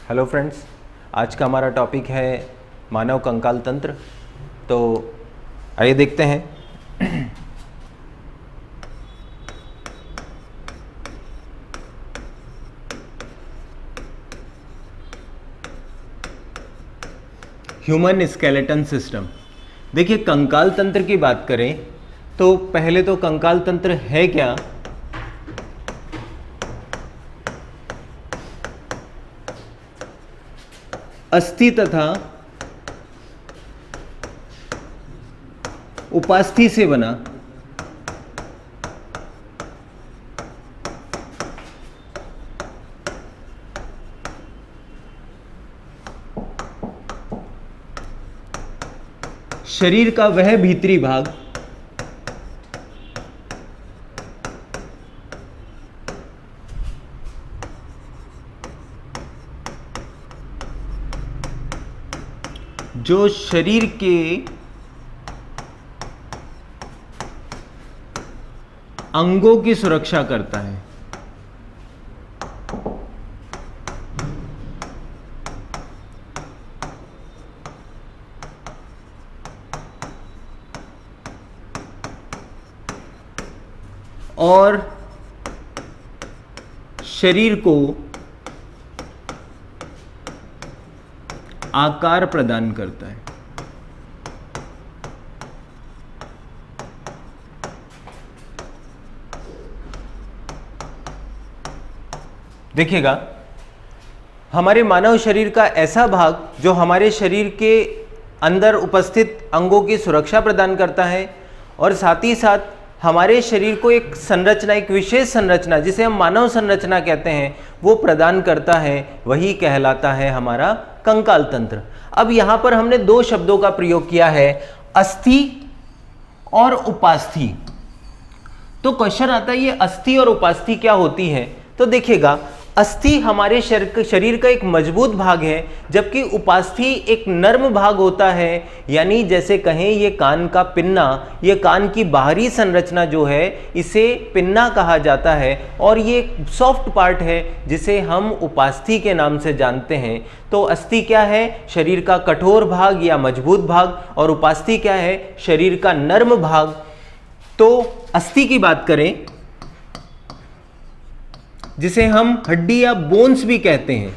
Hello friends, आज का हमारा टॉपिक है मानव कंकाल तंत्र। तो आइए देखते हैं। Human skeleton system. देखिए, कंकाल तंत्र की बात करें तो पहले तो कंकाल तंत्र है क्या। अस्थि तथा उपास्थि से बना शरीर का वह भीतरी भाग जो शरीर के अंगों की सुरक्षा करता है। और शरीर को आकार प्रदान करता है। देखिएगा, हमारे मानव शरीर का ऐसा भाग जो हमारे शरीर के अंदर उपस्थित अंगों की सुरक्षा प्रदान करता है और साथ ही साथ हमारे शरीर को एक संरचना, एक विशेष संरचना जिसे हम मानव संरचना कहते हैं, वो प्रदान करता है, वही कहलाता है हमारा कंकाल तंत्र। अब यहाँ पर हमने दो शब्दों का प्रयोग किया है, अस्थि और उपास्थि। तो क्वेश्चन आता है, ये अस्थि और उपास्थि क्या होती है। तो देखिएगा, अस्थि हमारे शरीर का एक मजबूत भाग है, जबकि उपास्थि एक नर्म भाग होता है। यानी जैसे कहें ये कान का पिन्ना, ये कान की बाहरी संरचना जो है इसे पिन्ना कहा जाता है और ये एक सॉफ्ट पार्ट है जिसे हम उपास्थि के नाम से जानते हैं। तो अस्थि क्या है? शरीर का कठोर भाग या मजबूत भाग, और उपास्थि क्या है? शरीर का नर्म भाग। तो अस्थि की बात करें जिसे हम हड्डी या बोन्स भी कहते हैं,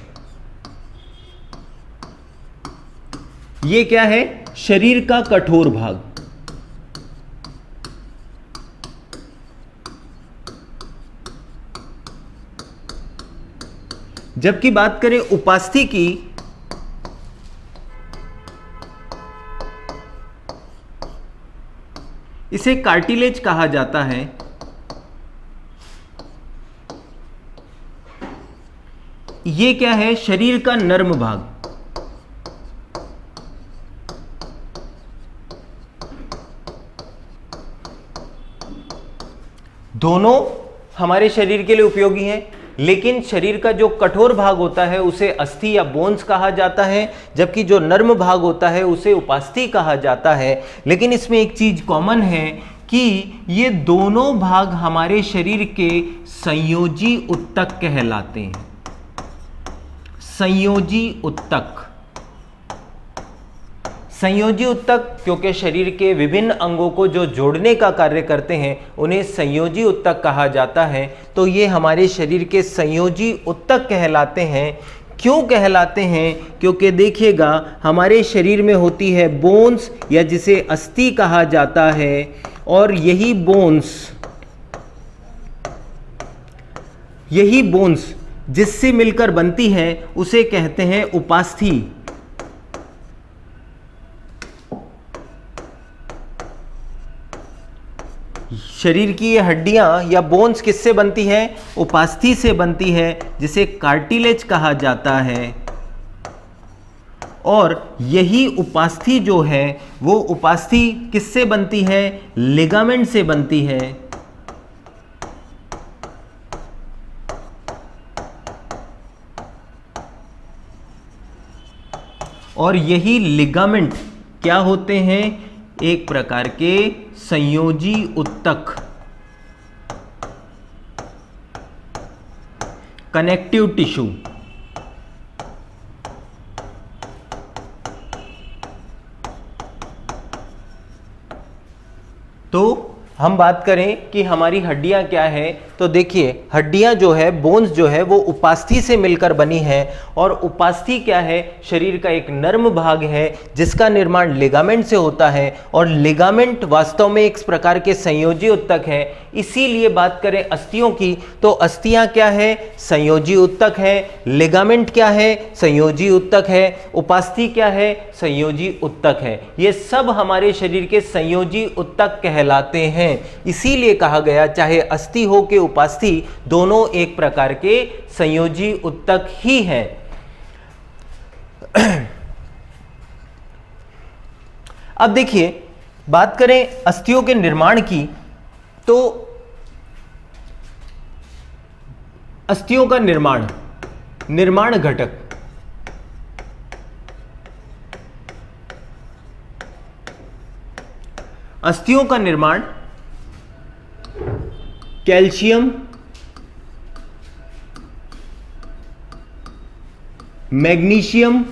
ये क्या है? शरीर का कठोर भाग। जबकि बात करें उपास्थि की, इसे कार्टिलेज कहा जाता है। ये क्या है? शरीर का नर्म भाग। दोनों हमारे शरीर के लिए उपयोगी हैं, लेकिन शरीर का जो कठोर भाग होता है उसे अस्थि या बोन्स कहा जाता है, जबकि जो नर्म भाग होता है उसे उपास्थि कहा जाता है। लेकिन इसमें एक चीज कॉमन है कि ये दोनों भाग हमारे शरीर के संयोजी उत्तक कहलाते हैं। संयोजी उत्तक। संयोजी उत्तक क्योंकि शरीर के विभिन्न अंगों को जो जोड़ने का कार्य करते हैं उन्हें संयोजी उत्तक कहा जाता है। तो ये हमारे शरीर के संयोजी उत्तक कहलाते हैं। क्यों कहलाते हैं? क्योंकि देखिएगा, हमारे शरीर में होती है बोन्स या जिसे अस्थि कहा जाता है, और यही बोन्स जिससे मिलकर बनती है उसे कहते हैं उपास्थि। शरीर की ये हड्डियां या बोन्स किससे बनती है? उपास्थि से बनती है, जिसे कार्टिलेज कहा जाता है। और यही उपास्थि जो है वो उपास्थि किससे बनती है? लिगामेंट से बनती है। और यही लिगामेंट क्या होते हैं? एक प्रकार के संयोजी उत्तक, कनेक्टिव टिश्यू। हम बात करें कि हमारी हड्डियां क्या है, तो देखिए हड्डियां जो है, बोन्स जो है, वो उपास्थि से मिलकर बनी है। और उपास्थि क्या है? शरीर का एक नर्म भाग है जिसका निर्माण लिगामेंट से होता है। और लिगामेंट वास्तव में एक प्रकार के संयोजी उत्तक है। इसीलिए बात करें अस्थियों की, तो अस्थियां क्या है? संयोजी उत्तक है। लिगामेंट क्या है? संयोजी उत्तक है। उपास्थि क्या है? संयोजी उत्तक है। ये सब हमारे शरीर के संयोजी उत्तक कहलाते हैं। इसीलिए कहा गया चाहे अस्थि हो के उपास्थि, दोनों एक प्रकार के संयोजी उत्तक ही हैं। अब देखिए, बात करें अस्थियों के निर्माण की, तो अस्थियों का निर्माण घटक, अस्थियों का निर्माण कैल्शियम, मैग्नीशियम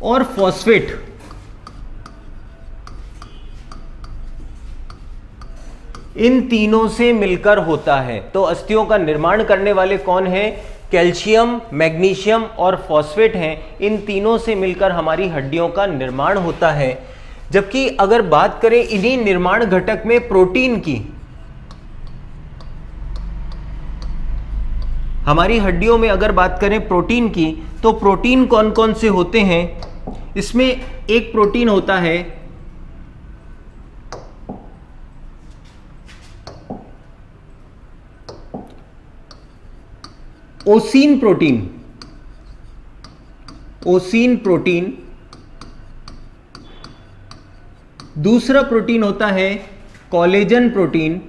और फॉस्फेट, इन तीनों से मिलकर होता है। तो अस्थियों का निर्माण करने वाले कौन हैं? कैल्शियम, मैग्नीशियम और फॉस्फेट हैं। इन तीनों से मिलकर हमारी हड्डियों का निर्माण होता है। जबकि अगर बात करें इन्हीं निर्माण घटक में प्रोटीन की, हमारी हड्डियों में अगर बात करें प्रोटीन की, तो प्रोटीन कौन कौन से होते हैं? इसमें एक प्रोटीन होता है ओसीन प्रोटीन। Ossein protein. दूसरा प्रोटीन होता है कोलेजन प्रोटीन।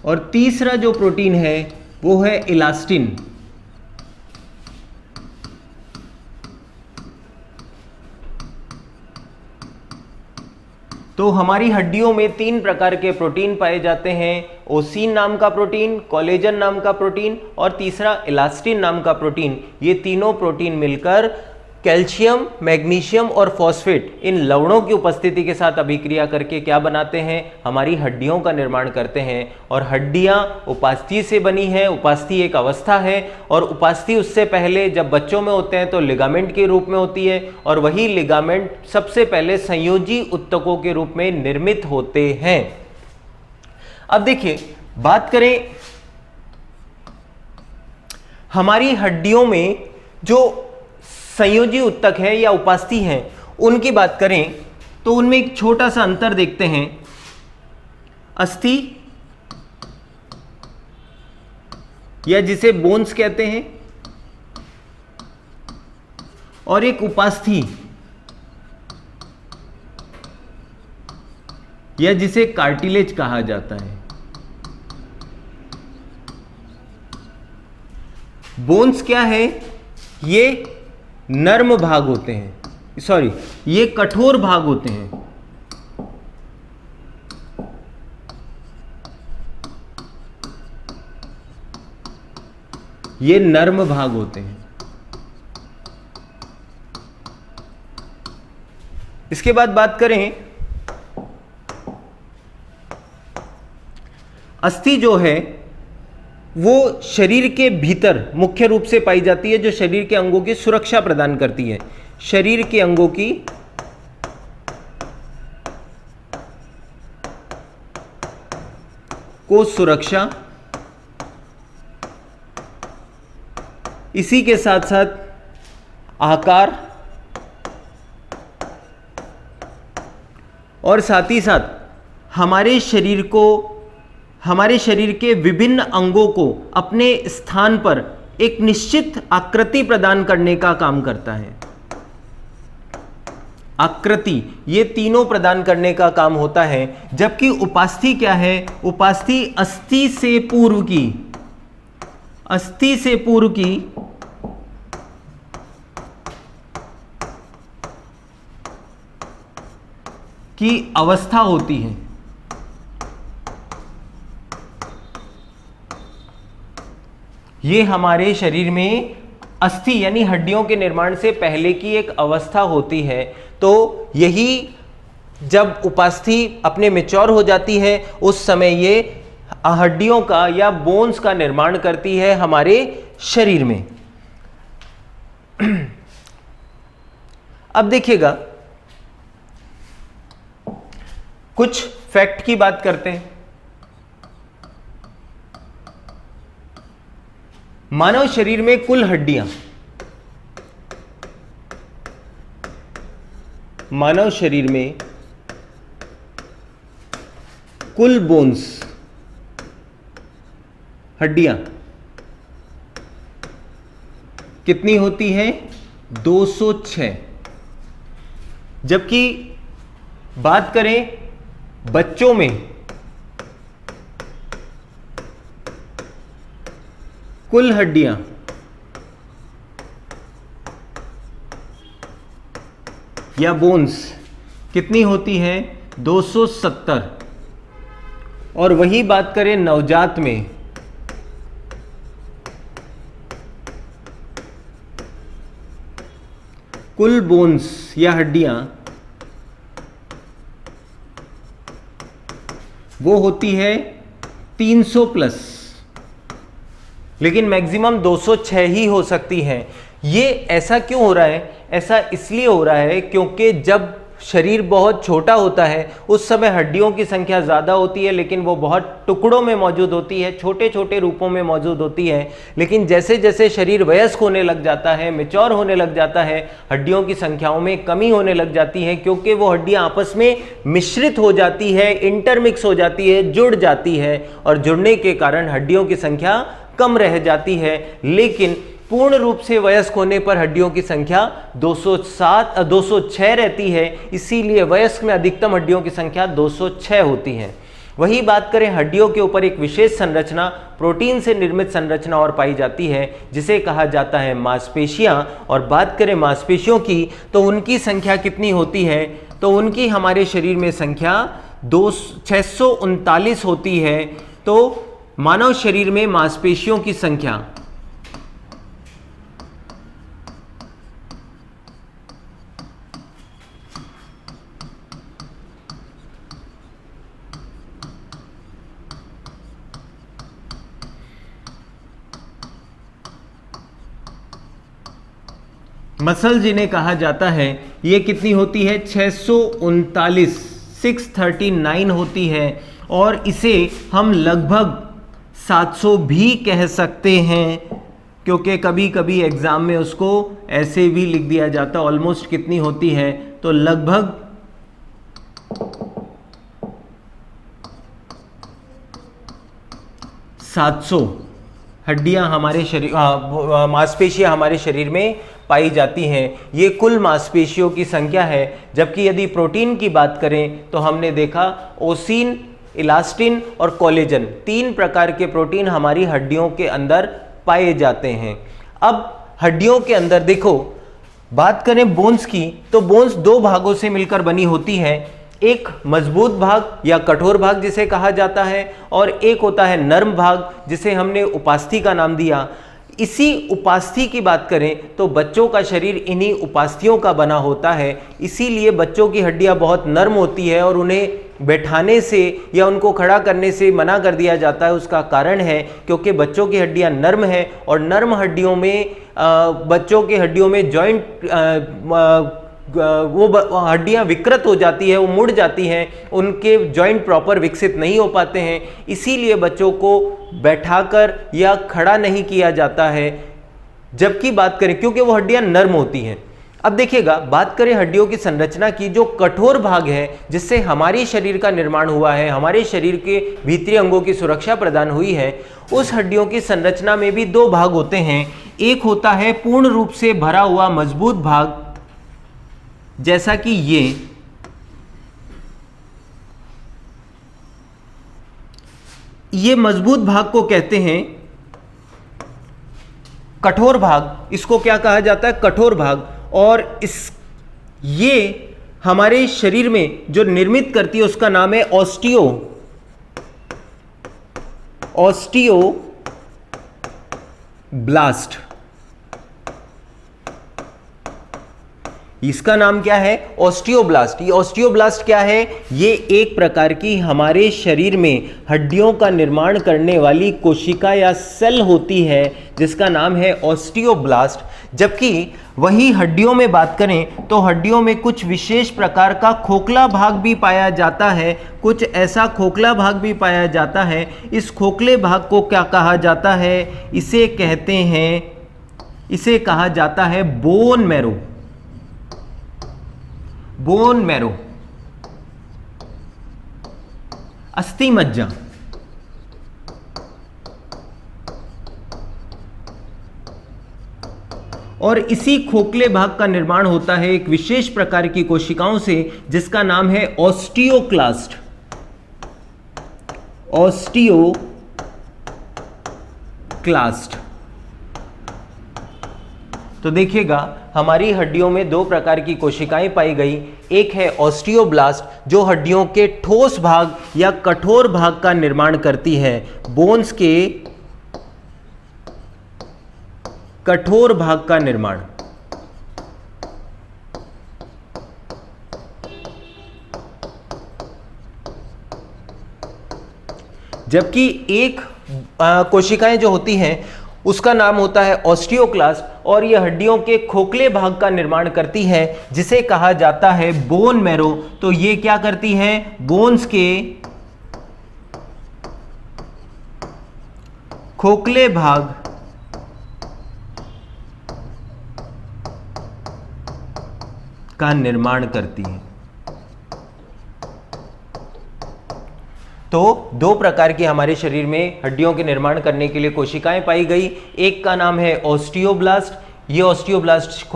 और तीसरा जो प्रोटीन है वो है इलास्टिन। तो हमारी हड्डियों में तीन प्रकार के प्रोटीन पाए जाते हैं, ओसीन नाम का प्रोटीन, कोलेजन नाम का प्रोटीन और तीसरा इलास्टिन नाम का प्रोटीन। ये तीनों प्रोटीन मिलकर कैल्शियम, मैग्नीशियम और फॉस्फेट, इन लवणों की उपस्थिति के साथ अभिक्रिया करके क्या बनाते हैं? हमारी हड्डियों का निर्माण करते हैं। और हड्डियां उपास्थि से बनी है। उपास्थि एक अवस्था है, और उपास्थि उससे पहले जब बच्चों में होते हैं तो लिगामेंट के रूप में होती है, और वही लिगामेंट सबसे पहले संयोजी उत्तकों के रूप में निर्मित होते हैं। अब देखिए, बात करें हमारी हड्डियों में जो संयोजी उत्तक है या उपास्थि हैं, उनकी बात करें तो उनमें एक छोटा सा अंतर देखते हैं। अस्थि या जिसे बोन्स कहते हैं, और एक उपास्थि या जिसे कार्टिलेज कहा जाता है। बोन्स क्या है? ये नर्म भाग होते हैं, सॉरी, ये कठोर भाग होते हैं। ये नर्म भाग होते हैं। इसके बाद बात करें, अस्थि जो है वो शरीर के भीतर मुख्य रूप से पाई जाती है, जो शरीर के अंगों की सुरक्षा प्रदान करती है। शरीर के अंगों की को सुरक्षा, इसी के साथ साथ आकार और साथ ही साथ हमारे शरीर के विभिन्न अंगों को अपने स्थान पर एक निश्चित आकृति प्रदान करने का काम करता है। आकृति, ये तीनों प्रदान करने का काम होता है। जबकि उपास्थि क्या है? उपास्थि अस्थि से पूर्व की अवस्था होती है। ये हमारे शरीर में अस्थि यानी हड्डियों के निर्माण से पहले की एक अवस्था होती है। तो यही जब उपास्थि अपने मैच्योर हो जाती है उस समय ये हड्डियों का या बोन्स का निर्माण करती है हमारे शरीर में। अब देखिएगा कुछ फैक्ट की बात करते हैं। मानव शरीर में कुल हड्डियां, मानव शरीर में कुल बोन्स हड्डियां कितनी होती है? 206। जबकि बात करें बच्चों में कुल हड्डियां या बोन्स कितनी होती है? 270। और वही बात करें नवजात में, कुल बोन्स या हड्डियां वो होती है 300 प्लस, लेकिन मैक्सिमम 206 ही हो सकती हैं। ये ऐसा क्यों हो रहा है? ऐसा इसलिए हो रहा है क्योंकि जब शरीर बहुत छोटा होता है उस समय हड्डियों की संख्या ज़्यादा होती है, लेकिन वो बहुत टुकड़ों में मौजूद होती है, छोटे छोटे रूपों में मौजूद होती है। लेकिन जैसे जैसे शरीर वयस्क होने लग जाता है, मैच्योर होने लग जाता है, हड्डियों की संख्याओं में कमी होने लग जाती है, क्योंकि वो हड्डियां आपस में मिश्रित हो जाती है, इंटरमिक्स हो जाती है, जुड़ जाती है, और जुड़ने के कारण हड्डियों की संख्या कम रह जाती है। लेकिन पूर्ण रूप से वयस्क होने पर हड्डियों की संख्या 206 रहती है। इसीलिए वयस्क में अधिकतम हड्डियों की संख्या 206 होती है। वही बात करें हड्डियों के ऊपर एक विशेष संरचना, प्रोटीन से निर्मित संरचना और पाई जाती है, जिसे कहा जाता है मांसपेशियां। और बात करें मांसपेशियों की तो उनकी संख्या कितनी होती है? तो उनकी हमारे शरीर में संख्या 639 होती है। तो मानव शरीर में मांसपेशियों की संख्या मसल जिन्हें कहा जाता है, ये कितनी होती है? 639 होती है। और इसे हम लगभग 700 भी कह सकते हैं, क्योंकि कभी कभी एग्जाम में उसको ऐसे भी लिख दिया जाता है। ऑलमोस्ट कितनी होती है? तो लगभग 700 हड्डियां हमारे शरीर, मांसपेशियां हमारे शरीर में पाई जाती हैं। ये कुल मांसपेशियों की संख्या है। जबकि यदि प्रोटीन की बात करें तो हमने देखा ओसिन, इलास्टिन और कोलेजन, 3 प्रकार के प्रोटीन हमारी हड्डियों के अंदर पाए जाते हैं। अब हड्डियों के अंदर देखो, बात करें बोन्स की तो बोन्स 2 भागों से मिलकर बनी होती है। एक मजबूत भाग या कठोर भाग जिसे कहा जाता है, और एक होता है नर्म भाग जिसे हमने उपास्थि का नाम दिया। इसी उपास्थि की बात करें तो बच्चों का शरीर इन्हीं उपास्थियों का बना होता है। इसीलिए बच्चों की हड्डियां बहुत नर्म होती है और उन्हें बैठाने से या उनको खड़ा करने से मना कर दिया जाता है। उसका कारण है क्योंकि बच्चों की हड्डियां नर्म हैं, और नर्म हड्डियों में बच्चों की हड्डियों में जॉइंट वो हड्डियां विकृत हो जाती है, वो मुड़ जाती हैं, उनके जॉइंट प्रॉपर विकसित नहीं हो पाते हैं। इसीलिए बच्चों को बैठाकर या खड़ा नहीं किया जाता है। जबकि बात करें, क्योंकि वो हड्डियां नर्म होती हैं। अब देखिएगा, बात करें हड्डियों की संरचना की, जो कठोर भाग है जिससे हमारे शरीर का निर्माण हुआ है, हमारे शरीर के भीतरी अंगों की सुरक्षा प्रदान हुई है, उस हड्डियों की संरचना में भी 2 भाग होते हैं। एक होता है पूर्ण रूप से भरा हुआ मजबूत भाग, जैसा कि ये मजबूत भाग को कहते हैं कठोर भाग। इसको क्या कहा जाता है? कठोर भाग। और ये हमारे शरीर में जो निर्मित करती है उसका नाम है ब्लास्ट, इसका नाम क्या है? ऑस्टियोब्लास्ट। ये ऑस्टियोब्लास्ट क्या है? ये एक प्रकार की हमारे शरीर में हड्डियों का निर्माण करने वाली कोशिका या सेल होती है जिसका नाम है ऑस्टियोब्लास्ट। जबकि वही हड्डियों में बात करें तो हड्डियों में कुछ विशेष प्रकार का खोखला भाग भी पाया जाता है, कुछ ऐसा खोखला भाग भी पाया जाता है। इस खोखले भाग को क्या कहा जाता है? इसे कहा जाता है बोन मैरो। बोन मैरो, अस्थि मज्जा। और इसी खोखले भाग का निर्माण होता है एक विशेष प्रकार की कोशिकाओं से जिसका नाम है ऑस्टियोक्लास्ट। ऑस्टियोक्लास्ट। तो देखिएगा, हमारी हड्डियों में दो प्रकार की कोशिकाएं पाई गई। एक है ऑस्टियोब्लास्ट जो हड्डियों के ठोस भाग या कठोर भाग का निर्माण करती है, बोन्स के कठोर भाग का निर्माण। जबकि एक कोशिकाएं जो होती हैं उसका नाम होता है ऑस्टियोक्लास्ट और यह हड्डियों के खोखले भाग का निर्माण करती है जिसे कहा जाता है बोन मैरो। तो ये क्या करती है? बोन्स के खोखले भाग का निर्माण करती है। तो दो प्रकार की हमारे शरीर में हड्डियों के निर्माण करने के लिए कोशिकाएं पाई गई। एक का नाम है ऑस्टियोब्लास्ट, ये ऑस्टियोब्लास्ट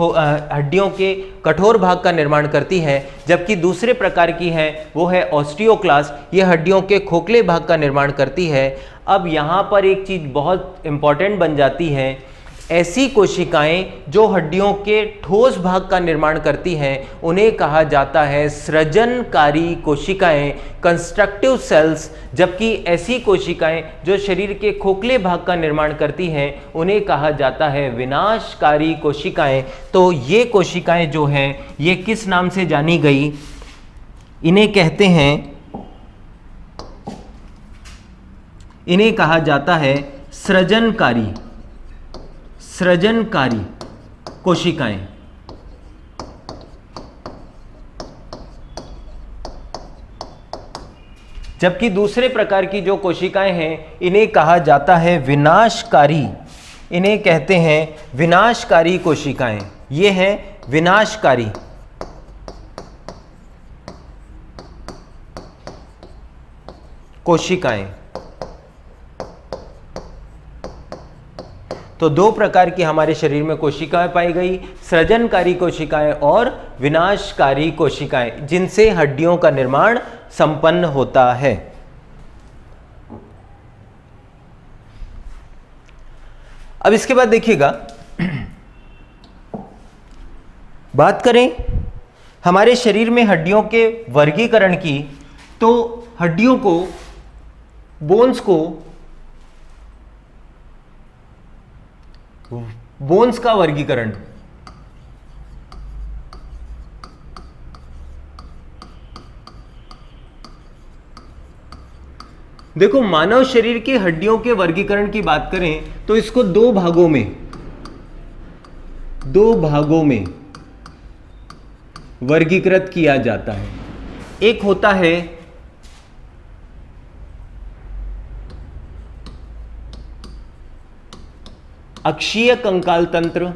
हड्डियों के कठोर भाग का निर्माण करती है। जबकि दूसरे प्रकार की है वो है ऑस्टियोक्लास्ट, ये हड्डियों के खोखले भाग का निर्माण करती है। अब यहाँ पर एक चीज़ बहुत इंपॉर्टेंट बन जाती है, ऐसी कोशिकाएं जो हड्डियों के ठोस भाग का निर्माण करती हैं उन्हें कहा जाता है सृजनकारी कोशिकाएं, कंस्ट्रक्टिव सेल्स। जबकि ऐसी कोशिकाएं जो शरीर के खोखले भाग का निर्माण करती हैं उन्हें कहा जाता है विनाशकारी कोशिकाएं। तो ये कोशिकाएं जो हैं ये किस नाम से जानी गई? इन्हें कहा जाता है सृजनकारी कोशिकाएं। जबकि दूसरे प्रकार की जो कोशिकाएं हैं इन्हें कहा जाता है विनाशकारी। इन्हें कहते हैं विनाशकारी कोशिकाएं। ये हैं विनाशकारी कोशिकाएं। तो दो प्रकार की हमारे शरीर में कोशिकाएं पाई गई, सृजनकारी कोशिकाएं और विनाशकारी कोशिकाएं, जिनसे हड्डियों का निर्माण संपन्न होता है। अब इसके बाद देखिएगा, बात करें हमारे शरीर में हड्डियों के वर्गीकरण की, तो हड्डियों को, बोन्स का वर्गीकरण देखो, मानव शरीर के हड्डियों के वर्गीकरण की बात करें तो इसको दो भागों में वर्गीकृत किया जाता है। एक होता है अक्षीय कंकाल तंत्र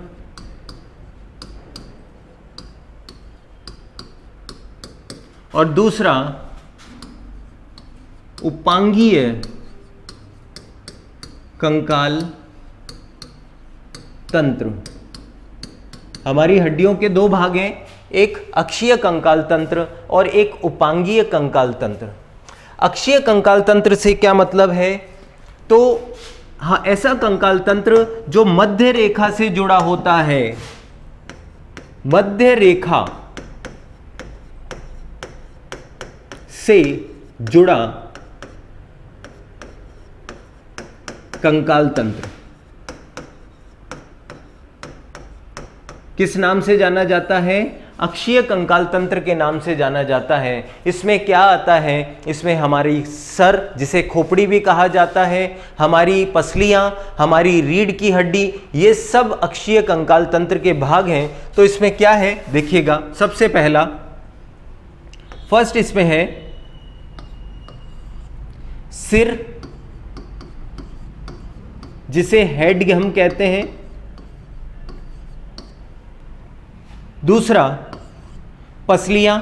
और दूसरा उपांगीय कंकाल तंत्र। हमारी हड्डियों के दो भाग हैं, एक अक्षीय कंकाल तंत्र और एक उपांगीय कंकाल तंत्र। अक्षीय कंकाल तंत्र से क्या मतलब है? तो हाँ, ऐसा कंकाल तंत्र जो मध्य रेखा से जुड़ा होता है, मध्य रेखा से जुड़ा कंकाल तंत्र। किस नाम से जाना जाता है? अक्षीय कंकाल तंत्र के नाम से जाना जाता है। इसमें क्या आता है? इसमें हमारी सर, जिसे खोपड़ी भी कहा जाता है, हमारी पसलियां, हमारी रीढ़ की हड्डी, ये सब अक्षीय कंकाल तंत्र के भाग हैं। तो इसमें क्या है देखिएगा, सबसे पहला फर्स्ट इसमें है सिर, जिसे हेड हम कहते हैं। दूसरा पसलियां,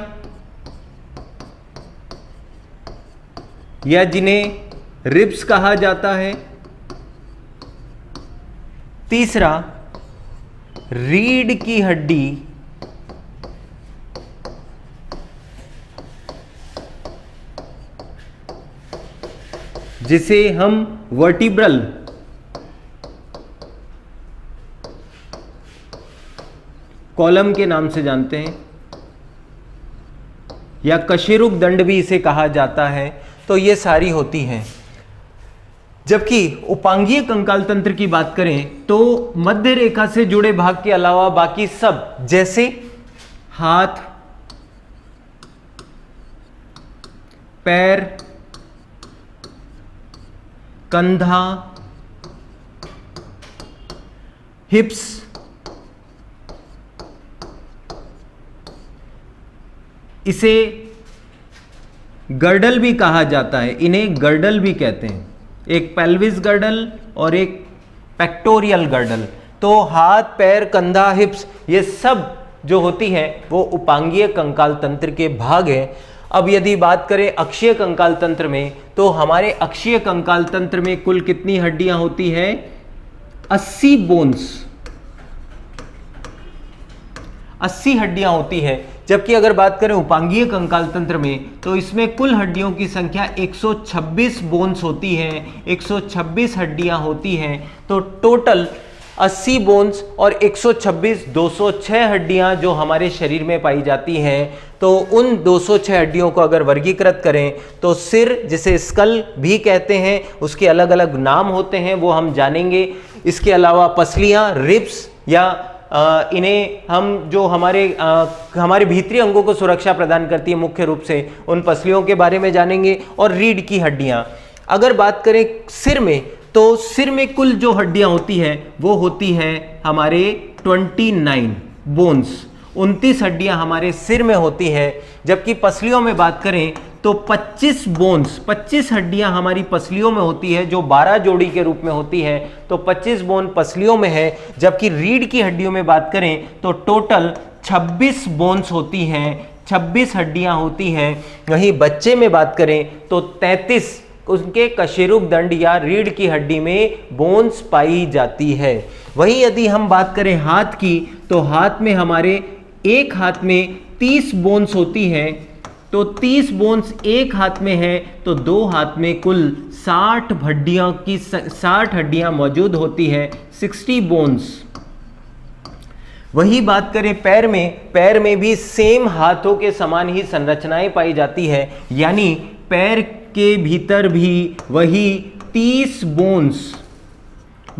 या जिन्हें रिब्स कहा जाता है। तीसरा रीढ़ की हड्डी, जिसे हम वर्टिब्रल कॉलम के नाम से जानते हैं, या कशेरुक दंड भी इसे कहा जाता है। तो ये सारी होती हैं। जबकि उपांगीय कंकाल तंत्र की बात करें तो मध्य रेखा से जुड़े भाग के अलावा बाकी सब, जैसे हाथ, पैर, कंधा, हिप्स, इसे गर्डल भी कहा जाता है, इन्हें गर्डल भी कहते हैं। एक पेल्विस गर्डल और एक पेक्टोरियल गर्डल। तो हाथ, पैर, कंधा, हिप्स, ये सब जो होती हैं वो उपांगीय कंकाल तंत्र के भाग हैं। अब यदि बात करें अक्षीय कंकाल तंत्र में, तो हमारे अक्षीय कंकाल तंत्र में कुल कितनी हड्डियां होती हैं? 80 बोन्स, 80 हड्डियां होती है। जबकि अगर बात करें उपांगीय कंकाल तंत्र में, तो इसमें कुल हड्डियों की संख्या 126 बोन्स होती है, 126 हड्डियां होती हैं। तो टोटल 80 बोन्स और 126, 206 हड्डियां जो हमारे शरीर में पाई जाती हैं। तो उन 206 हड्डियों को अगर वर्गीकृत करें तो सिर, जिसे स्कल भी कहते हैं, उसके अलग अलग नाम होते हैं, वो हम जानेंगे। इसके अलावा पसलियां, रिब्स, या इन्हें हम जो हमारे भीतरी अंगों को सुरक्षा प्रदान करती है मुख्य रूप से, उन पसलियों के बारे में जानेंगे। और रीढ़ की हड्डियां, अगर बात करें सिर में, तो सिर में कुल जो हड्डियां होती है वो होती है हमारे 29 बोन्स, 29 हड्डियां हमारे सिर में होती है। जबकि पसलियों में बात करें तो 25 बोन्स, 25 हड्डियां हमारी पसलियों में होती है, जो 12 जोड़ी के रूप में होती है। तो 25 बोन पसलियों में है। जबकि रीढ़ की हड्डियों में बात करें तो टोटल 26 बोन्स होती हैं, 26 हड्डियां होती हैं। वहीं बच्चे में बात करें तो 33 उनके कशेरुक दंड या रीढ़ की हड्डी में बोन्स पाई जाती है। वहीं यदि हम बात करें हाथ की, तो हाथ में हमारे एक हाथ में 30 बोन्स होती हैं। तो 30 बोन्स एक हाथ में है, तो दो हाथ में कुल 60 हड्डियां मौजूद होती है, 60 बोन्स। वही बात करें पैर में भी सेम हाथों के समान ही संरचनाएं पाई जाती है, यानी पैर के भीतर भी वही 30 बोन्स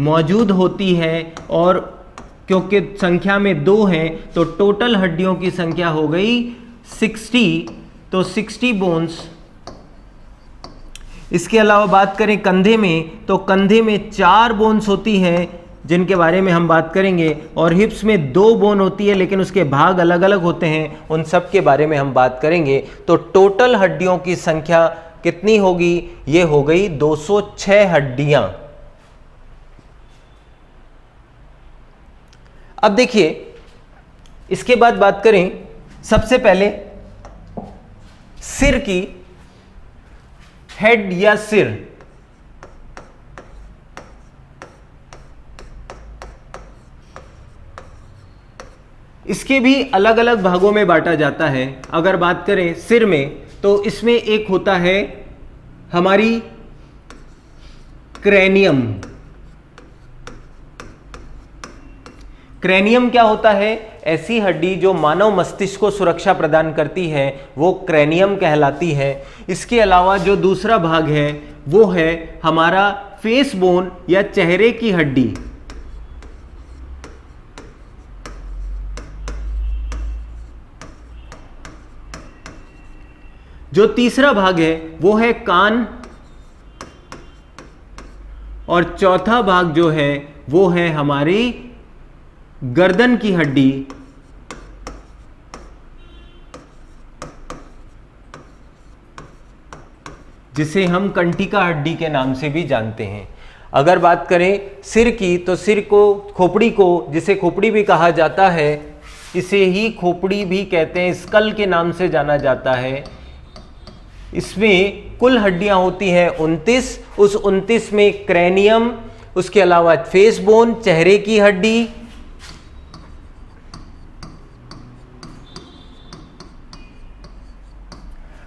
मौजूद होती है। और क्योंकि संख्या में 2 हैं, तो टोटल हड्डियों की संख्या हो गई 60, तो 60 बोन्स। इसके अलावा बात करें कंधे में, तो कंधे में 4 बोन्स होती हैं, जिनके बारे में हम बात करेंगे। और हिप्स में 2 बोन होती है, लेकिन उसके भाग अलग अलग होते हैं, उन सब के बारे में हम बात करेंगे। तो टोटल हड्डियों की संख्या कितनी होगी? ये हो गई 206 हड्डियां। अब देखिए, इसके बाद बात करें सबसे पहले सिर की, हेड या सिर। इसके भी अलग अलग भागों में बांटा जाता है। अगर बात करें सिर में, तो इसमें एक होता है हमारी क्रेनियम। क्रेनियम क्या होता है? ऐसी हड्डी जो मानव मस्तिष्क को सुरक्षा प्रदान करती है, वो क्रेनियम कहलाती है। इसके अलावा जो दूसरा भाग है वो है हमारा फेस बोन या चेहरे की हड्डी। जो तीसरा भाग है वो है कान, और चौथा भाग जो है वो है हमारी गर्दन की हड्डी, जिसे हम कंटिका हड्डी के नाम से भी जानते हैं। अगर बात करें सिर की, तो सिर को, खोपड़ी को, जिसे खोपड़ी भी कहा जाता है, इसे ही खोपड़ी भी कहते हैं, स्कल के नाम से जाना जाता है। इसमें कुल हड्डियां होती हैं 29। उस 29 में क्रैनियम, उसके अलावा फेस बोन, चेहरे की हड्डी,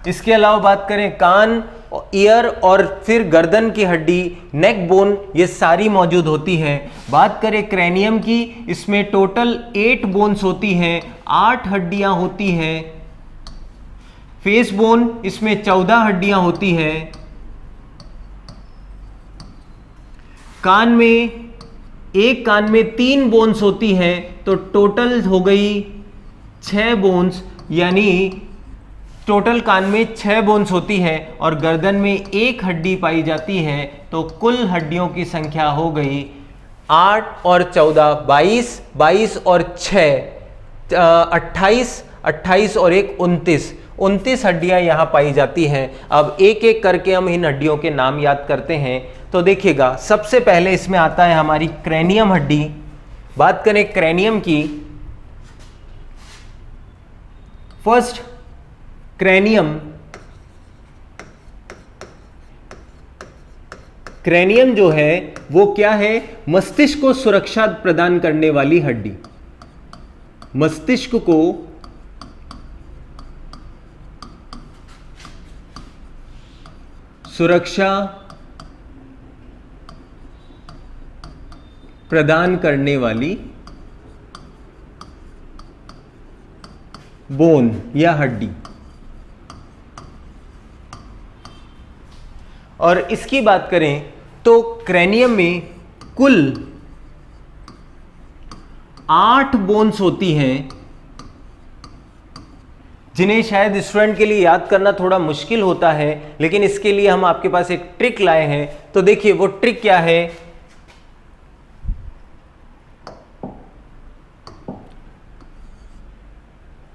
इसके अलावा बात करें कान, ईयर और फिर गर्दन की हड्डी, नेक बोन, ये सारी मौजूद होती है। बात करें क्रैनियम की, इसमें टोटल 8 बोन्स होती हैं, 8 हड्डियां होती हैं। फेस बोन, इसमें 14 हड्डियां होती हैं। कान में, एक कान में 3 बोन्स होती हैं, तो टोटल हो गई 6 बोन्स, यानी टोटल कान में 6 बोन्स होती है, और गर्दन में 1 हड्डी पाई जाती है। तो कुल हड्डियों की संख्या हो गई 8 और 14 22, 22 और 6 28, 28 और 1 29, 29 हड्डियां यहां पाई जाती हैं। अब एक एक करके हम इन हड्डियों के नाम याद करते हैं। तो देखिएगा, सबसे पहले इसमें आता है हमारी क्रैनियम हड्डी। बात करें क्रैनियम की, फर्स्ट क्रैनियम, क्रैनियम जो है वो क्या है? मस्तिष्क को सुरक्षा प्रदान करने वाली हड्डी। मस्तिष्क को सुरक्षा प्रदान करने वाली बोन या हड्डी। और इसकी बात करें तो क्रैनियम में कुल 8 बोन्स होती हैं, जिन्हें शायद स्टूडेंट के लिए याद करना थोड़ा मुश्किल होता है, लेकिन इसके लिए हम आपके पास एक ट्रिक लाए हैं। तो देखिए वो ट्रिक क्या है।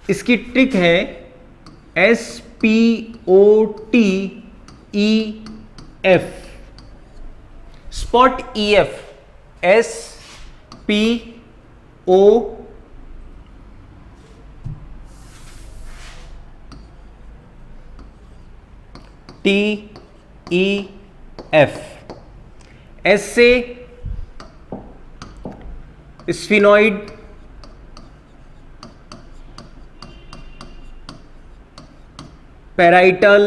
इसकी ट्रिक है SPOTEF, spot EF, SPOTEF। S से sphenoid, parietal,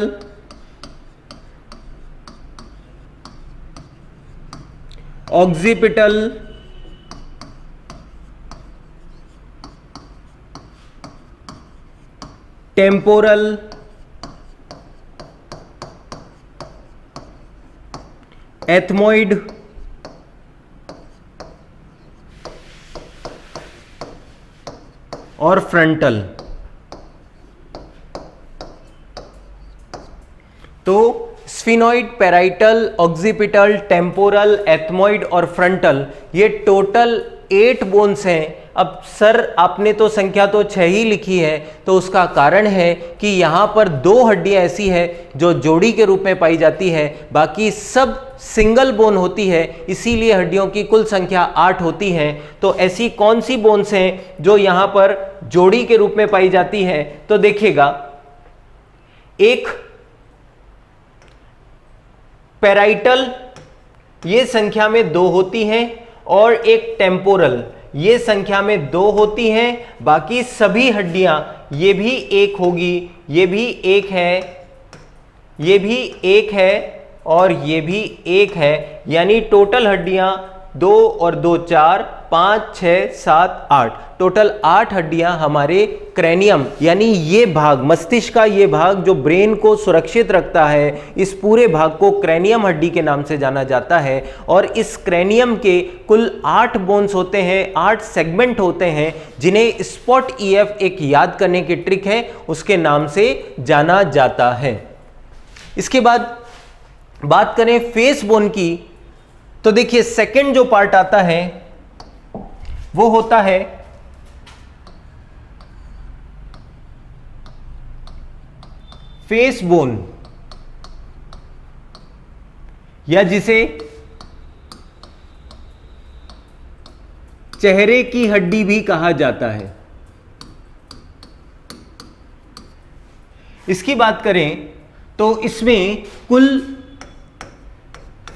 occipital, temporal, ethmoid, और फ्रंटल। तो sphenoid, parietal, occipital, temporal, ethmoid और फ्रंटल, ये टोटल 8 बोन्स हैं। अब सर आपने तो संख्या तो 6 ही लिखी है, तो उसका कारण है कि यहाँ पर 2 हड्डियाँ ऐसी है जो जोड़ी के रूप में पाई जाती है, बाकी सब सिंगल बोन होती है, इसीलिए हड्डियों की कुल संख्या 8 होती है। तो ऐसी कौन सी बोन्स हैं जो यहाँ पर जोड़ी के रूप में पाई जाती है? तो देखिएगा, एक पैराइटल, ये संख्या में 2 होती हैं, और एक टेम्पोरल, ये संख्या में 2 होती हैं। बाकी सभी हड्डियां, ये भी 1 होगी, ये भी 1 है, ये भी 1 है, और ये भी 1 है, यानी टोटल हड्डियां 2 और 2 4, 5, 6, 7, 8, टोटल 8 हड्डियां हमारे क्रैनियम यानी ये भाग, मस्तिष्क का ये भाग जो ब्रेन को सुरक्षित रखता है, इस पूरे भाग को क्रैनियम हड्डी के नाम से जाना जाता है। और इस क्रैनियम के कुल 8 बोन्स होते हैं, 8 सेगमेंट होते हैं, जिन्हें स्पॉट ईएफ एक याद करने की ट्रिक है, उसके नाम से जाना जाता है। इसके बाद बात करें फेस बोन की, तो देखिए सेकंड जो पार्ट आता है वो होता है फेस बोन, या जिसे चेहरे की हड्डी भी कहा जाता है। इसकी बात करें तो इसमें कुल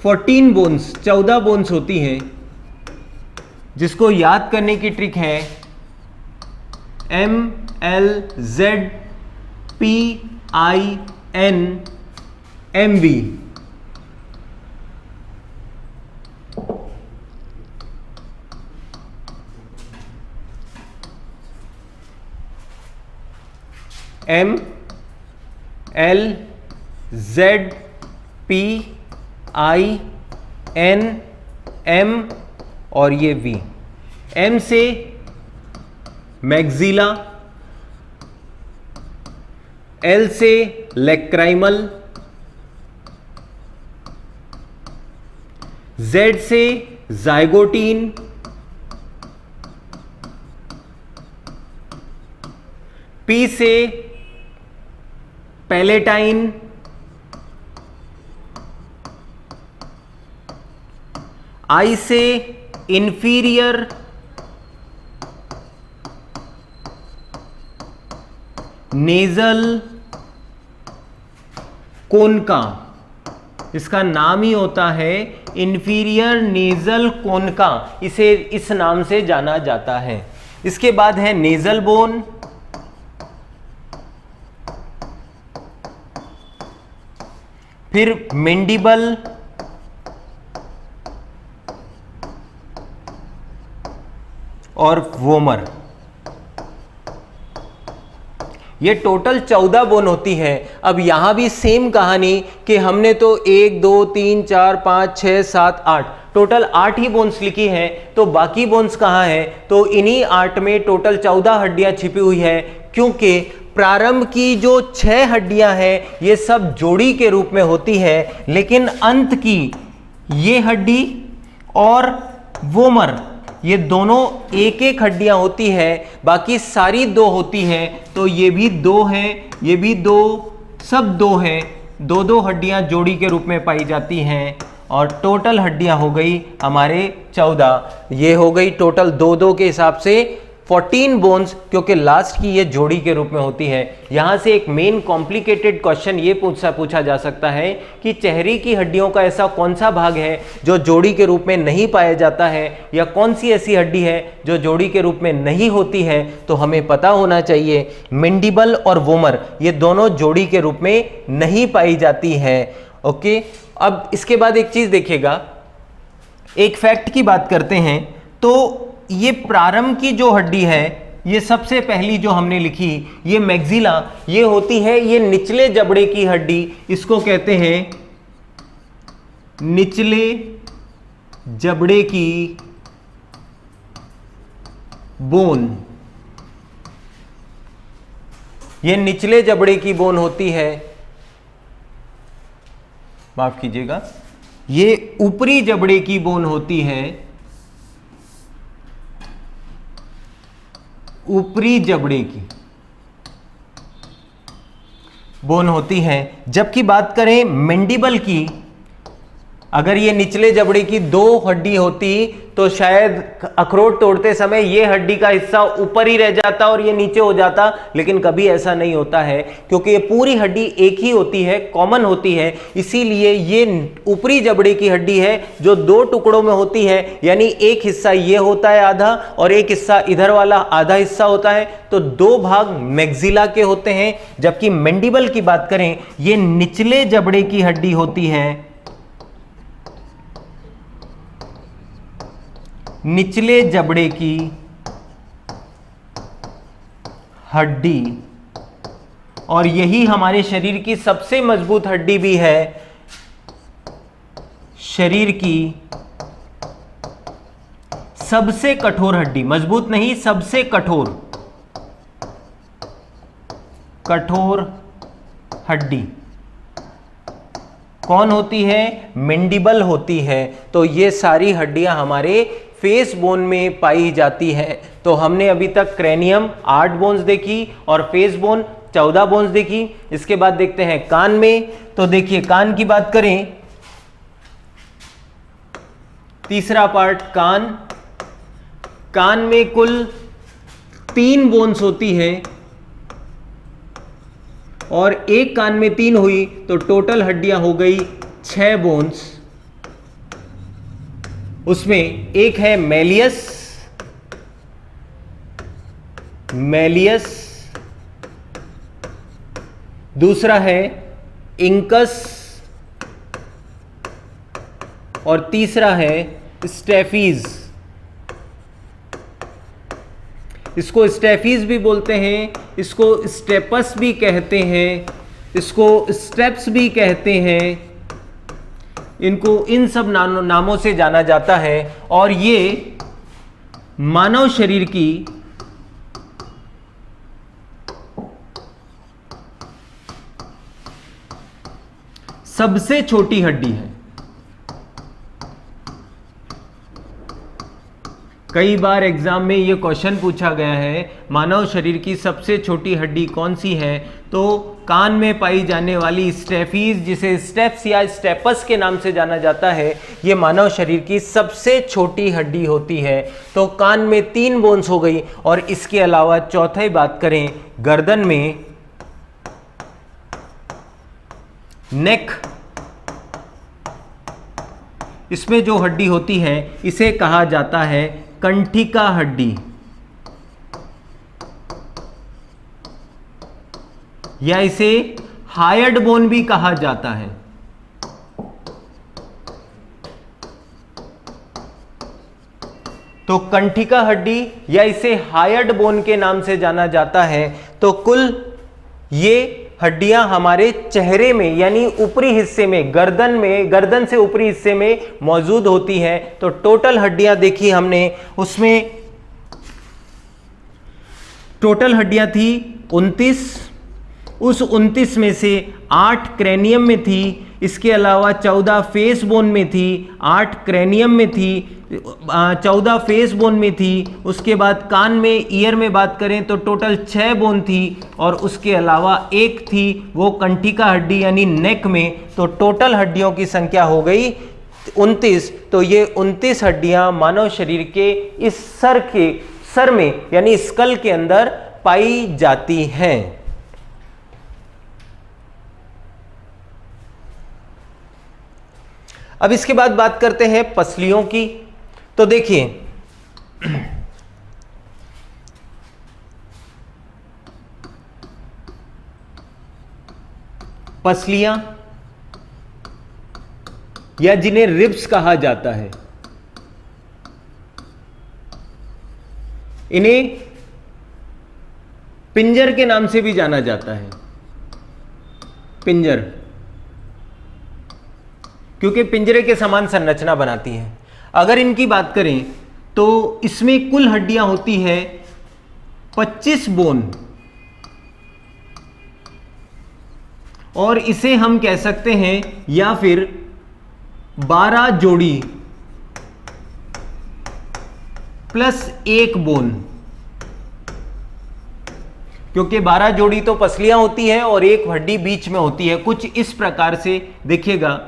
14 बोन्स, 14 बोन्स होती हैं, जिसको याद करने की ट्रिक है MLZPINMV। MLZPINM और ये V। M से मैग्जिला, L से लैक्राइमल, Z से जाइगोटीन, P से पैलेटाइन, I से इंफीरियर, नेजल कोनका, इसका नाम ही होता है इंफीरियर नेजल कोनका, इसे इस नाम से जाना जाता है। इसके बाद है नेजल बोन, फिर मैंडिबल, और वोमर। ये टोटल 14 बोन होती है। अब यहां भी सेम कहानी कि हमने तो 1, 2, 3, 4, 5, 6, 7, 8 टोटल 8 ही बोन्स लिखी हैं, तो बाकी बोन्स कहाँ हैं? तो इन्हीं 8 में टोटल 14 हड्डियां छिपी हुई है, क्योंकि प्रारंभ की जो 6 हड्डियां हैं ये सब जोड़ी के रूप में होती है, लेकिन अंत की ये हड्डी और वोमर ये दोनों एक एक हड्डियां होती है, बाकी सारी 2 होती हैं। तो ये भी 2 हैं, ये भी 2, सब 2 हैं, 2-2 हड्डियां जोड़ी के रूप में पाई जाती हैं, और टोटल हड्डियां हो गई हमारे 14। ये हो गई टोटल 2-2 के हिसाब से 14 बोन्स, क्योंकि लास्ट की ये जोड़ी के रूप में होती है। यहां से एक मेन कॉम्प्लिकेटेड क्वेश्चन ये पूछा जा सकता है कि चेहरे की हड्डियों का ऐसा कौन सा भाग है जो जोड़ी के रूप में नहीं पाया जाता है, या कौन सी ऐसी हड्डी है जो जोड़ी के रूप में नहीं होती है? तो हमें पता होना चाहिए मैंडिबल और वोमर ये दोनों जोड़ी के रूप में नहीं पाई जाती है। ओके, अब इसके बाद एक चीज देखिएगा, एक फैक्ट की बात करते हैं। तो ये प्रारंभ की जो हड्डी है, ये सबसे पहली जो हमने लिखी, ये मैग्जिला, ये होती है ये निचले जबड़े की हड्डी, इसको कहते हैं निचले जबड़े की बोन। ये निचले जबड़े की बोन होती है, माफ कीजिएगा, ये ऊपरी जबड़े की बोन होती है, ऊपरी जबड़े की बोन होती है। जबकि बात करें मैंडिबल की, अगर ये निचले जबड़े की 2 हड्डी होती तो शायद अखरोट तोड़ते समय ये हड्डी का हिस्सा ऊपर ही रह जाता और ये नीचे हो जाता, लेकिन कभी ऐसा नहीं होता है, क्योंकि ये पूरी हड्डी एक ही होती है, कॉमन होती है। इसीलिए ये ऊपरी जबड़े की हड्डी है जो 2 टुकड़ों में होती है, यानी एक हिस्सा ये होता है आधा, और एक हिस्सा इधर वाला आधा हिस्सा होता है। तो 2 भाग मैग्जिला के होते हैं। जबकि मैंडिबल की बात करें, ये निचले जबड़े की हड्डी होती है, निचले जबड़े की हड्डी, और यही हमारे शरीर की सबसे मजबूत हड्डी भी है, शरीर की सबसे कठोर हड्डी। मजबूत नहीं, सबसे कठोर हड्डी कौन होती है? मैंडिबल होती है। तो ये सारी हड्डियां हमारे फेस बोन में पाई जाती हैं। तो हमने अभी तक क्रेनियम 8 बोन्स देखी और फेस बोन 14 बोन्स देखी। इसके बाद देखते हैं कान में। तो देखिए, कान की बात करें, तीसरा पार्ट कान में कुल 3 बोन्स होती है, और एक कान में 3 हुई तो टोटल हड्डियां हो गई 6 बोन्स। उसमें एक है मैलियस, दूसरा है इंकस, और तीसरा है स्टेफीज। इसको स्टेफीज भी बोलते हैं, इसको स्टेपस भी कहते हैं, इसको स्टेप्स भी कहते हैं। इनको इन सब नामों से जाना जाता है। और ये मानव शरीर की सबसे छोटी हड्डी है। कई बार एग्जाम में ये क्वेश्चन पूछा गया है, मानव शरीर की सबसे छोटी हड्डी कौन सी है? तो कान में पाई जाने वाली स्टेफीज, जिसे स्टेप्स या स्टेपस के नाम से जाना जाता है, ये मानव शरीर की सबसे छोटी हड्डी होती है। तो कान में 3 बोन्स हो गई। और इसके अलावा चौथी बात करें, गर्दन में नेक, इसमें जो हड्डी होती है इसे कहा जाता है कंठिका हड्डी, या इसे हायर्ड बोन भी कहा जाता है। तो कंठिका हड्डी या इसे हायर्ड बोन के नाम से जाना जाता है। तो कुल ये हड्डियां हमारे चेहरे में, यानी ऊपरी हिस्से में, गर्दन से ऊपरी हिस्से में मौजूद होती हैं। तो टोटल हड्डियां देखी हमने, उसमें टोटल हड्डियां थी 29। उस 29 में से 8 क्रेनियम में थी, इसके अलावा 14 फेस बोन में थी, 8 क्रेनियम में थी, 14 फेस बोन में थी। उसके बाद कान में, ईयर में बात करें तो टोटल 6 बोन थी, और उसके अलावा एक थी वो कंठिका हड्डी यानी नेक में। तो टोटल हड्डियों की संख्या हो गई 29। तो ये 29 हड्डियां मानव शरीर के इस सर में यानी स्कल के अंदर पाई जाती हैं। अब इसके बाद बात करते हैं पसलियों की। तो देखिए, पसलियां या जिन्हें रिब्स कहा जाता है, इन्हें पिंजर के नाम से भी जाना जाता है। पिंजर, क्योंकि पिंजरे के समान संरचना बनाती है। अगर इनकी बात करें तो इसमें कुल हड्डियां होती है 25 बोन, और इसे हम कह सकते हैं या फिर 12 जोड़ी प्लस 1 बोन, क्योंकि 12 जोड़ी तो पसलियां होती है और एक हड्डी बीच में होती है। कुछ इस प्रकार से देखिएगा,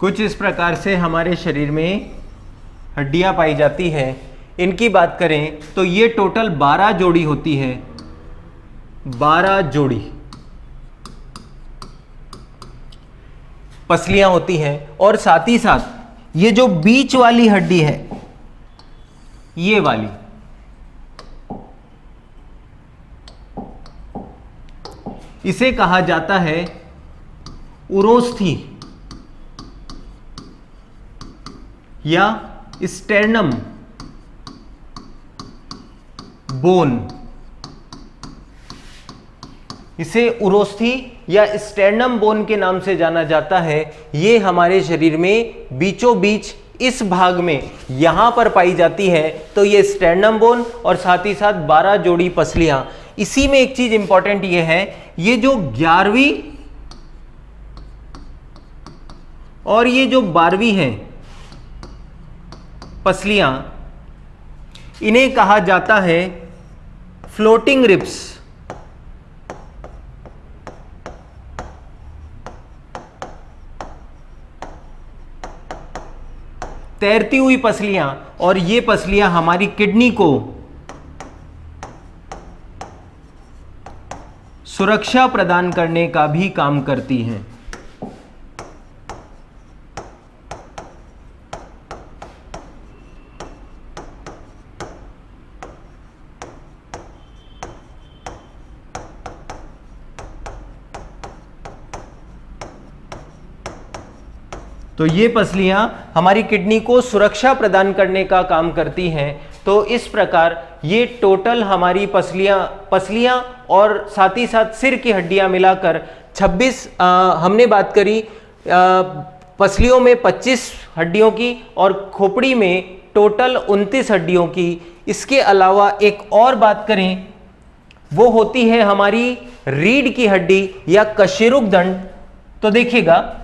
कुछ इस प्रकार से हमारे शरीर में हड्डियां पाई जाती हैं। इनकी बात करें तो ये टोटल 12 जोड़ी होती है, 12 जोड़ी पसलियां होती हैं। और साथ ही साथ ये जो बीच वाली हड्डी है, ये वाली, इसे कहा जाता है उरोस्थी या स्टेर्नम बोन। इसे उरोस्थी या स्टेर्नम बोन के नाम से जाना जाता है। ये हमारे शरीर में बीचों बीच इस भाग में यहां पर पाई जाती है। तो ये स्टेर्नम बोन और साथ ही साथ 12 जोड़ी पसलियां। इसी में एक चीज इंपॉर्टेंट ये है, ये जो 11वीं और ये जो 12वीं है पसलियां, इन्हें कहा जाता है फ्लोटिंग रिब्स। तैरती हुई पसलियां। और ये पसलियां हमारी किडनी को सुरक्षा प्रदान करने का भी काम करती हैं। तो ये पसलियां हमारी किडनी को सुरक्षा प्रदान करने का काम करती हैं। तो इस प्रकार ये टोटल हमारी पसलियां और साथ ही साथ सिर की हड्डियां मिलाकर 26 हमने बात करी। पसलियों में 25 हड्डियों की और खोपड़ी में टोटल 29 हड्डियों की। इसके अलावा एक और बात करें, वो होती है हमारी रीढ़ की हड्डी या कशेरुक दंड। तो देखिएगा,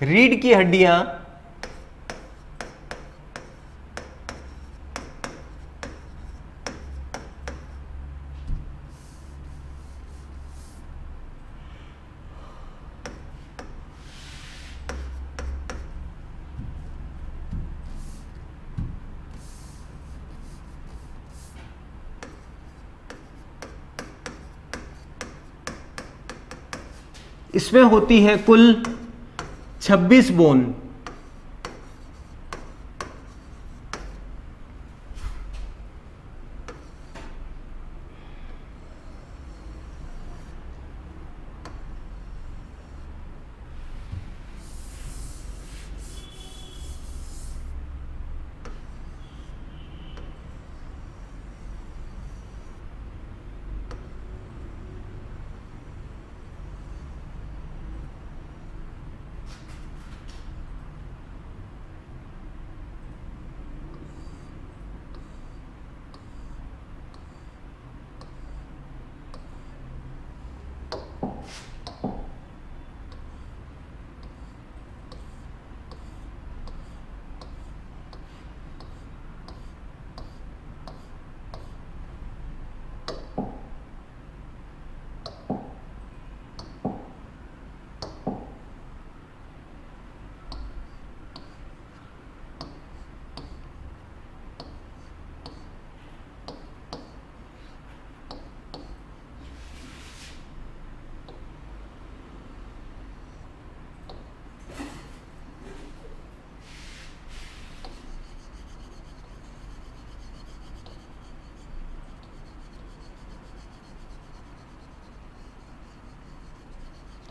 रीढ़ की हड्डियां इसमें होती है कुल 26 बोन।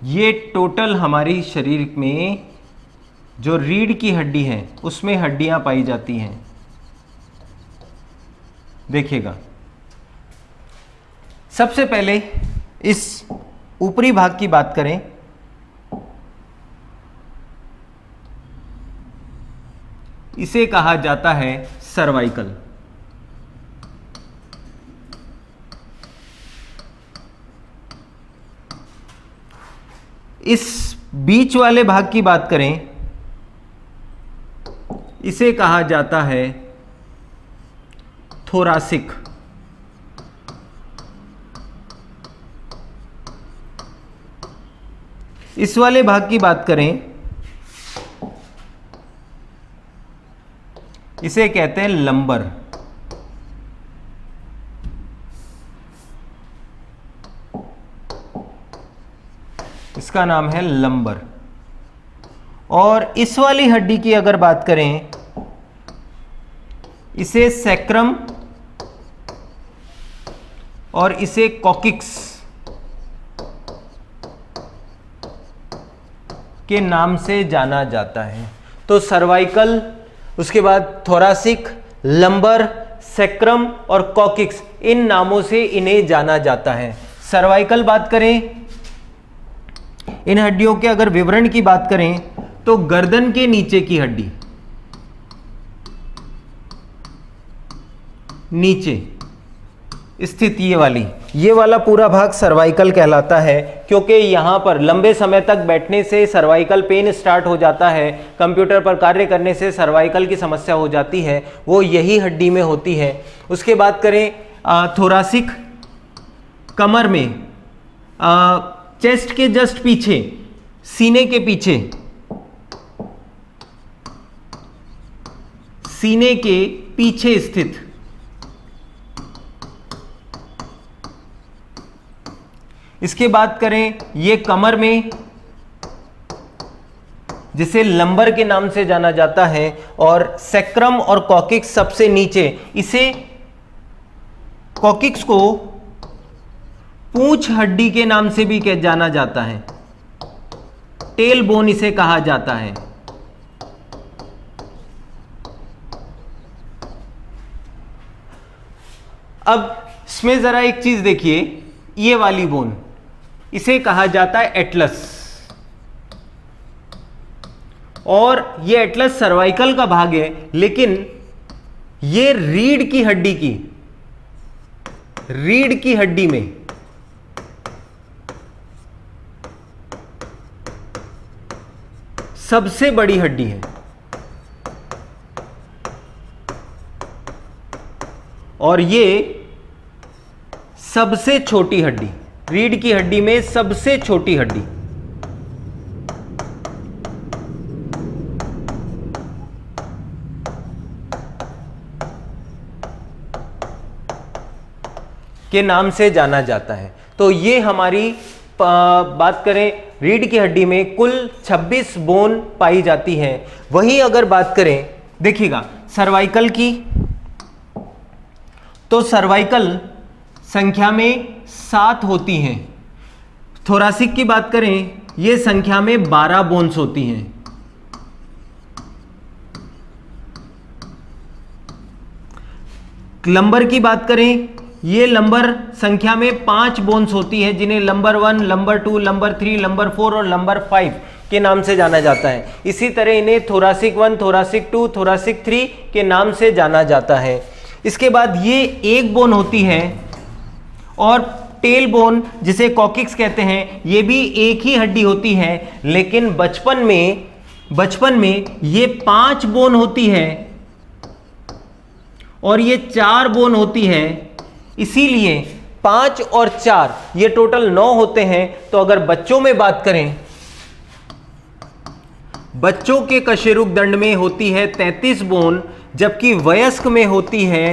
ये टोटल हमारी शरीर में जो रीढ़ की हड्डी है उसमें हड्डियां पाई जाती हैं। देखिएगा, सबसे पहले इस ऊपरी भाग की बात करें, इसे कहा जाता है सर्वाइकल। इस बीच वाले भाग की बात करें इसे कहा जाता है थोरासिक। इस वाले भाग की बात करें, इसे कहते हैं लंबर। इसका नाम है लंबर। और इस वाली हड्डी की अगर बात करें, इसे सैक्रम और इसे कॉकिक्स के नाम से जाना जाता है। तो सर्वाइकल, उसके बाद थोरासिक, लंबर, सैक्रम और कॉकिक्स, इन नामों से इन्हें जाना जाता है। सर्वाइकल बात करें, इन हड्डियों के अगर विवरण की बात करें तो गर्दन के नीचे की हड्डी, नीचे स्थित ये वाला पूरा भाग सर्वाइकल कहलाता है, क्योंकि यहाँ पर लंबे समय तक बैठने से सर्वाइकल पेन स्टार्ट हो जाता है, कंप्यूटर पर कार्य करने से सर्वाइकल की समस्या हो जाती है, वो यही हड्डी में होती है। उसके बाद करें थोरासिक, कमर में चेस्ट के जस्ट पीछे, सीने के पीछे, सीने के पीछे स्थित, इसके बात करें ये कमर में, जिसे लंबर के नाम से जाना जाता है, और सैक्रम और कॉकिक्स सबसे नीचे। इसे कॉकिक्स को पूंछ हड्डी के नाम से भी जाना जाता है, टेल बोन इसे कहा जाता है। अब इसमें जरा एक चीज देखिए, ये वाली बोन, इसे कहा जाता है एटलस, और ये एटलस सर्वाइकल का भाग है, लेकिन ये रीढ़ की हड्डी में सबसे बड़ी हड्डी है, और ये सबसे छोटी हड्डी, रीढ़ की हड्डी में सबसे छोटी हड्डी। के नाम से जाना जाता है। तो ये हमारी बात करें, रीढ़ की हड्डी में कुल 26 बोन पाई जाती हैं। वहीं अगर बात करें, देखिएगा सर्वाइकल की, तो सर्वाइकल संख्या में 7 होती हैं। थोरासिक की बात करें, ये संख्या में 12 बोन्स होती हैं। लंबर की बात करें, ये लंबर संख्या में 5 बोन्स होती है, जिन्हें लंबर 1, लंबर 2, लंबर 3, लंबर 4 और लंबर 5 के नाम से जाना जाता है। इसी तरह इन्हें थोरासिक 1, थोरासिक 2, थोरासिक 3 के नाम से जाना जाता है। इसके बाद ये एक बोन होती है, और टेल बोन जिसे कॉकिक्स कहते हैं, ये भी एक ही हड्डी होती है, लेकिन बचपन में ये 5 बोन होती है और ये 4 बोन होती है। इसीलिए 5 और 4 ये टोटल 9 होते हैं। तो अगर बच्चों में बात करें, बच्चों के कशेरुक दंड में होती है 33 बोन, जबकि वयस्क में होती है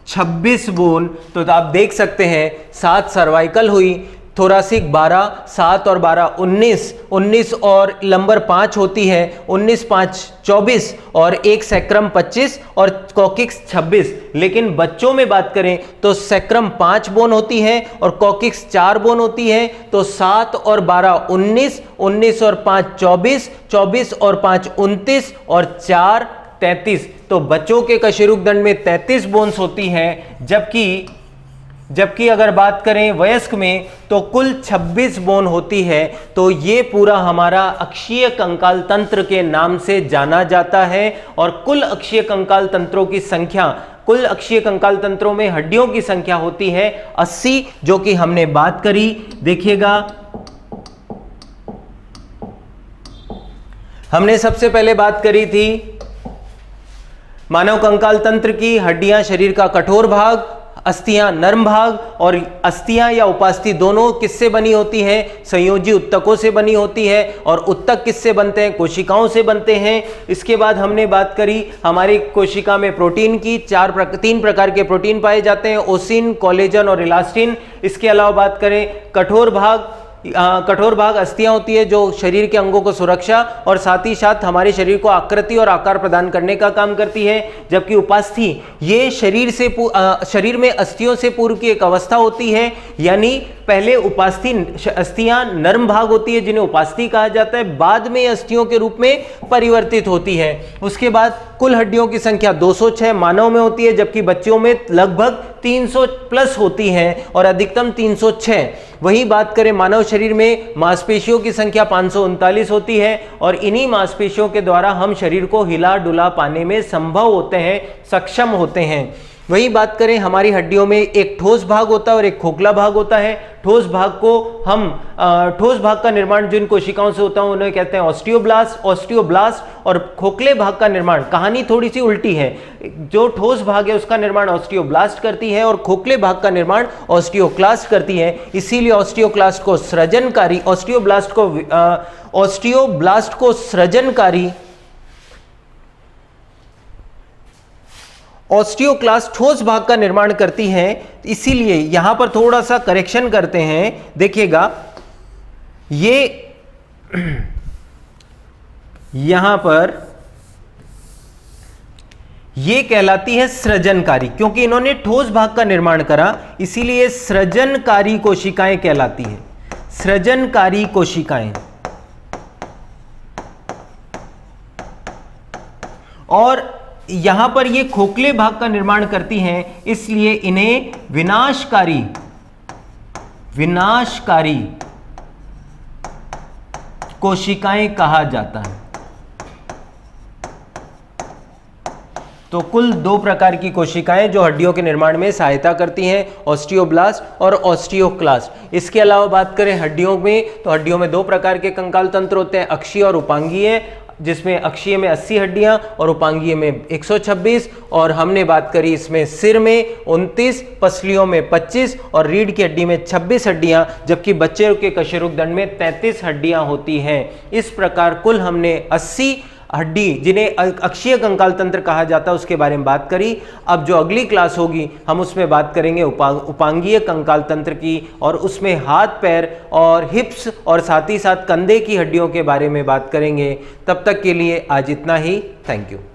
26 बोन। तो आप देख सकते हैं 7 सर्वाइकल हुई, थोरासिक 12, 7 और 12 19 और लंबर 5 होती है, 19 5 24 और एक सैक्रम 25 और कॉकिक्स 26। लेकिन बच्चों में बात करें तो सैक्रम 5 बोन होती है और कॉकिक्स 4 बोन होती है। तो 7 और 12 19, 19 और 5 24, 24 और 5 29 और 4 33। तो बच्चों के कशेरुक दंड में 33 बोन्स होती हैं, जबकि अगर बात करें वयस्क में तो कुल 26 बोन होती है। तो ये पूरा हमारा अक्षीय कंकाल तंत्र के नाम से जाना जाता है। और कुल अक्षीय कंकाल तंत्रों की संख्या, कुल अक्षीय कंकाल तंत्रों में हड्डियों की संख्या होती है 80, जो कि हमने बात करी। देखिएगा हमने सबसे पहले बात करी थी मानव कंकाल तंत्र की। हड्डियां शरीर का कठोर भाग, अस्थियां नर्म भाग, और अस्थियां या उपास्थि दोनों किससे बनी होती हैं? संयोजी उत्तकों से बनी होती है। और उत्तक किससे बनते हैं? कोशिकाओं से बनते हैं। इसके बाद हमने बात करी हमारी कोशिका में प्रोटीन की। 3 प्रकार के प्रोटीन पाए जाते हैं, ओसिन, कोलेजन और इलास्टिन। इसके अलावा बात करें कठोर भाग अस्थियां होती है जो शरीर के अंगों को सुरक्षा और साथ ही साथ हमारे शरीर को आकृति और आकार प्रदान करने का काम करती है। जबकि उपास्थि ये शरीर में अस्थियों से पूर्व की एक अवस्था होती है, यानी पहले अस्थियां नर्म भाग होती है जिन्हें उपास्थि कहा जाता है, बाद में अस्थियों के रूप में परिवर्तित होती है। उसके बाद कुल हड्डियों की संख्या 206 मानव में होती है, जबकि बच्चों में लगभग 300 प्लस होती है और अधिकतम 306। वही बात करें मानव शरीर में मांसपेशियों की संख्या 539 होती है और इन्हीं मांसपेशियों के द्वारा हम शरीर को हिला डुला पाने में संभव होते हैं, सक्षम होते हैं। वही बात करें हमारी हड्डियों में एक ठोस भाग होता है और एक खोखला भाग होता है। ठोस भाग का निर्माण जिन कोशिकाओं से होता है उन्हें कहते हैं ऑस्टियोब्लास्ट। और खोखले भाग का निर्माण, कहानी थोड़ी सी उल्टी है, जो ठोस भाग है उसका निर्माण ऑस्टियोब्लास्ट करती है और खोखले भाग का निर्माण ऑस्टियोक्लास्ट करती है। इसीलिए ऑस्टियोब्लास्ट को सृजनकारी ऑस्टियोक्लास्ट ठोस भाग का निर्माण करती है। इसीलिए यहां पर थोड़ा सा करेक्शन करते हैं, देखिएगा ये यहां पर ये कहलाती है सृजनकारी, क्योंकि इन्होंने ठोस भाग का निर्माण करा, इसीलिए सृजनकारी कोशिकाएं कहलाती है। सृजनकारी कोशिकाएं। और यहां पर ये खोखले भाग का निर्माण करती हैं, इसलिए इन्हें विनाशकारी कोशिकाएं कहा जाता है। तो कुल 2 प्रकार की कोशिकाएं जो हड्डियों के निर्माण में सहायता करती हैं, ऑस्टियोब्लास्ट और ऑस्टियोक्लास्ट। इसके अलावा बात करें हड्डियों में, तो हड्डियों में 2 प्रकार के कंकाल तंत्र होते हैं, अक्षीय और उपांगीय, जिसमें अक्षीय में 80 हड्डियां और उपांगीय में 126। और हमने बात करी इसमें सिर में 29, पसलियों में 25 और रीढ़ की हड्डी में 26 हड्डियां, जबकि बच्चे के कशेरुकदंड में 33 हड्डियां होती हैं। इस प्रकार कुल हमने 80 हड्डी, जिन्हें अक्षीय कंकाल तंत्र कहा जाता है, उसके बारे में बात करी। अब जो अगली क्लास होगी हम उसमें बात करेंगे उपांगीय कंकाल तंत्र की, और उसमें हाथ पैर और हिप्स और साथ ही साथ कंधे की हड्डियों के बारे में बात करेंगे। तब तक के लिए आज इतना ही। Thank you.